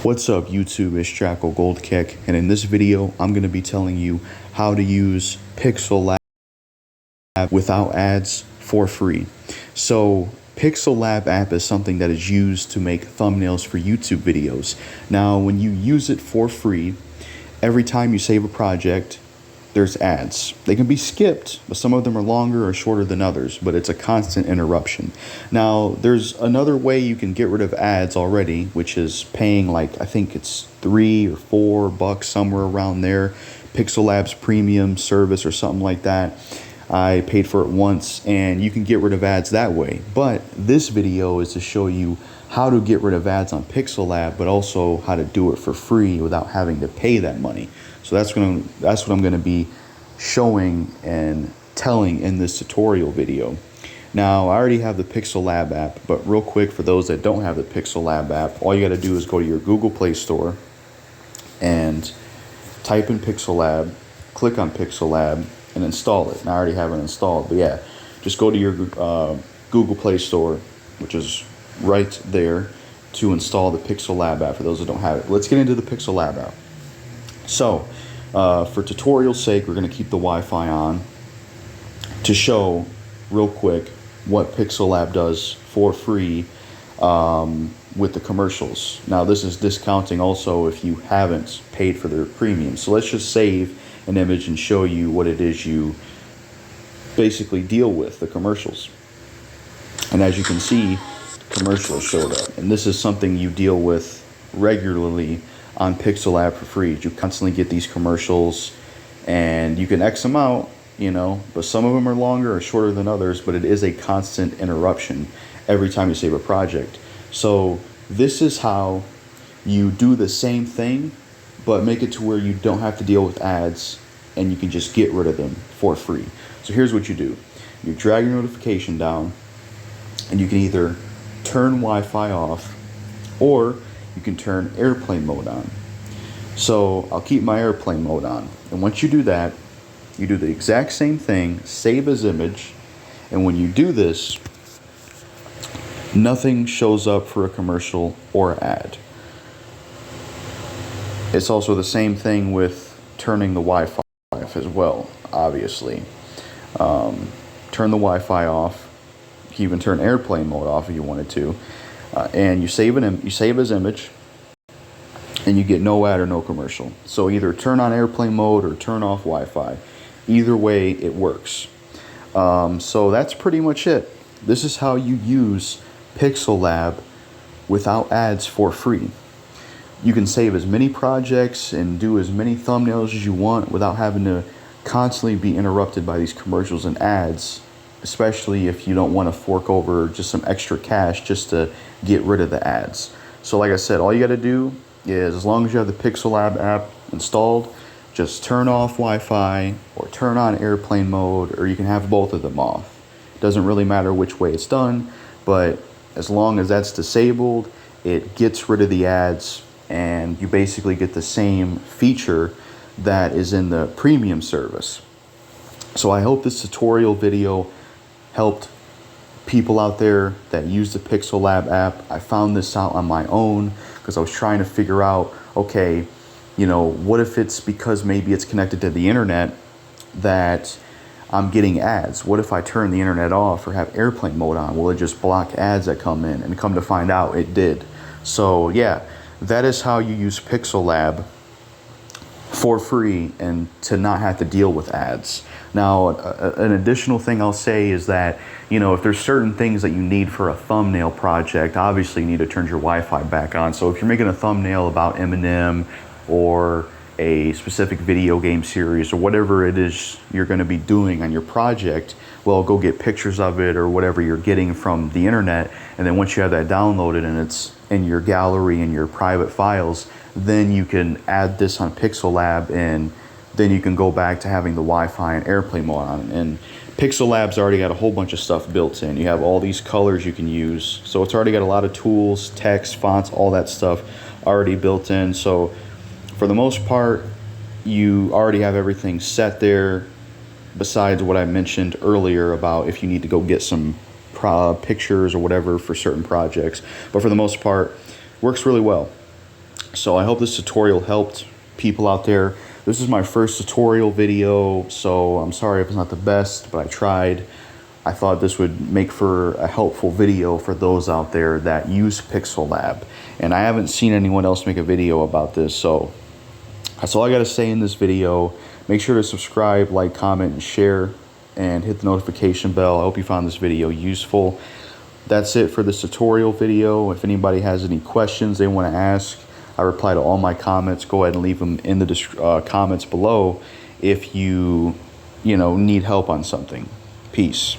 What's up YouTube, it's JackalGoldKick, and in this video I'm going to be telling you how to use Pixelab without ads for free. So Pixelab app is something that is used to make thumbnails for YouTube videos. Now when you use it for free, every time you save a project, there's ads. They can be skipped, but some of them are longer or shorter than others, but it's a constant interruption. Now, there's another way you can get rid of ads already, which is paying like, I think it's $3 or $4, somewhere around there. Pixelab's premium service or something like that. I paid for it once, and you can get rid of ads that way. But this video is to show you how to get rid of ads on Pixelab, but also how to do it for free without having to pay that money. So that's what I'm going to be showing and telling in this tutorial video. Now, I already have the Pixelab app, but real quick, for those that don't have the Pixelab app, all you got to do is go to your Google Play Store and type in Pixelab, click on Pixelab, and install it. Now, I already have it installed, but yeah, just go to your Google Play Store, which is right there, to install the Pixelab app for those that don't have it. Let's get into the Pixelab app. So, for tutorial's sake, we're going to keep the Wi-Fi on to show real quick what Pixelab does for free with the commercials. Now, this is discounting also if you haven't paid for their premium. So let's just save an image and show you what it is you basically deal with, the commercials. And as you can see, commercials showed up. And this is something you deal with regularly on Pixelab for free. You constantly get these commercials, and you can X them out, but some of them are longer or shorter than others, but it is a constant interruption every time you save a project. So this is how you do the same thing, but make it to where you don't have to deal with ads, and you can just get rid of them for free. So here's what you do. You drag your notification down, and you can either turn Wi-Fi off, or you can turn airplane mode on. So I'll keep my airplane mode on. And once you do that, you do the exact same thing, save as image. And when you do this, nothing shows up for a commercial or ad. It's also the same thing with turning the Wi-Fi off as well, obviously. Turn the Wi-Fi off. You can even turn airplane mode off if you wanted to. And you save as image, and you get no ad or no commercial. So either turn on airplane mode or turn off Wi-Fi. Either way, it works. So that's pretty much it. This is how you use Pixelab without ads for free. You can save as many projects and do as many thumbnails as you want without having to constantly be interrupted by these commercials and ads, especially if you don't want to fork over just some extra cash just to get rid of the ads. So like I said, all you got to do is, as long as you have the Pixelab app installed, just turn off Wi-Fi or turn on airplane mode, or you can have both of them off. Doesn't really matter which way it's done, but as long as that's disabled, it gets rid of the ads, and you basically get the same feature that is in the premium service. So I hope this tutorial video helped people out there that use the Pixelab app. I found this out on my own because I was trying to figure out, okay, what if it's because maybe it's connected to the internet that I'm getting ads? What if I turn the internet off or have airplane mode on? Will it just block ads that come in? And come to find out, it did. So yeah, that is how you use Pixelab for free and to not have to deal with ads. Now, an additional thing I'll say is that, if there's certain things that you need for a thumbnail project, obviously you need to turn your Wi-Fi back on. So if you're making a thumbnail about Eminem or a specific video game series or whatever it is you're going to be doing on your project, well, go get pictures of it or whatever you're getting from the internet. And then once you have that downloaded and it's in your gallery and your private files, then you can add this on Pixelab, and then you can go back to having the Wi-Fi and airplane mode on. And Pixelab's already got a whole bunch of stuff built in. You have all these colors you can use. So it's already got a lot of tools, text, fonts, all that stuff already built in. So for the most part, you already have everything set there, besides what I mentioned earlier about if you need to go get some pictures or whatever for certain projects. But for the most part, works really well. So I hope this tutorial helped people out there. This is my first tutorial video, so I'm sorry if it's not the best, but I tried. I thought this would make for a helpful video for those out there that use Pixelab. And I haven't seen anyone else make a video about this, so that's all I gotta say in this video. Make sure to subscribe, like, comment, and share, and hit the notification bell. I hope you found this video useful. That's it for this tutorial video. If anybody has any questions they want to ask, I reply to all my comments. Go ahead and leave them in the comments below if you need help on something. Peace.